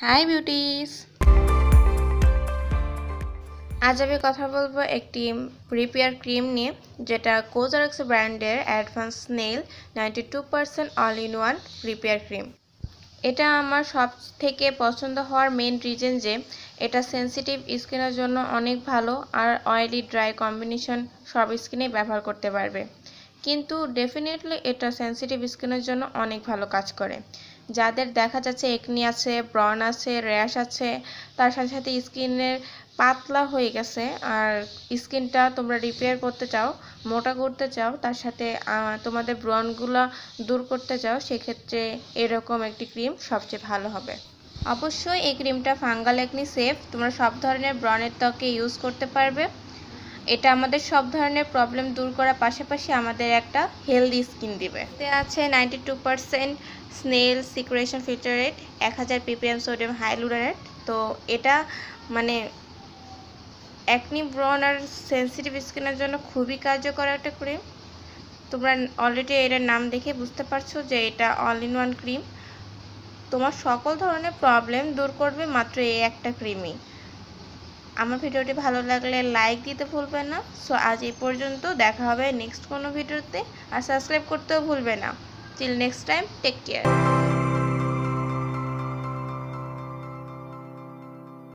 High beauties, আজ আমি কথা বলবো একটি রিপেয়ার ক্রিম নিয়ে, যেটা Cosrx ব্র্যান্ডের advance snail 92% all in one repair cream. এটা আমার সব থেকে পছন্দ হওয়ার মেন রিজন যে এটা সেন্সিটিভ স্কিনের জন্য অনেক ভালো, আর অয়েলি ড্রাই কম্বিনেশন সব স্কিনেই ব্যবহার করতে পারবে। কিন্তু ডেফিনেটলি এটা সেন্সিটিভ স্কিনের জন্য অনেক ভালো কাজ করে। যাদের দেখা যাচ্ছে একনি আছে, ব্রন আছে, র্যাশ আছে, তার সাথে সাথে স্কিনের পাতলা হয়ে গেছে, আর স্কিনটা তোমরা রিপেয়ার করতে চাও, মোটা করতে চাও, তার সাথে তোমাদের ব্রনগুলো দূর করতে চাও, সেক্ষেত্রে এরকম একটি ক্রিম সবচেয়ে ভালো হবে। অবশ্যই এই ক্রিমটা ফাঙ্গাল একনি সেফ, তোমরা সব ধরনের ব্রনের ত্বকে ইউজ করতে পারবে। এটা আমাদের সব ধরনের প্রবলেম দূর করার পাশাপাশি আমাদের একটা হেলদি স্কিন দিবে। এতে আছে 92% স্নেল সিক্রেশন ফিল্টারেট, 1000 ppm সোডিয়াম হাইলুরোনেট। তো এটা মানে একনি ব্রন আর সেন্সিটিভ স্কিনের জন্য খুবই কার্যকর একটা ক্রিম। তোমরা অলরেডি এটার নাম দেখে বুঝতে পারছো যে এটা অল ইন ওয়ান ক্রিম, তোমার সকল ধরনের প্রবলেম দূর করবে মাত্র এই একটা ক্রিমই। আমার ভিডিওটি ভালো লাগলে লাইক দিতে ভুলবে না। সো আজ এই পর্যন্ত, দেখা হবে নেক্সট কোনো ভিডিওতে, আর সাবস্ক্রাইব করতেও ভুলবে না। Till next time, take care.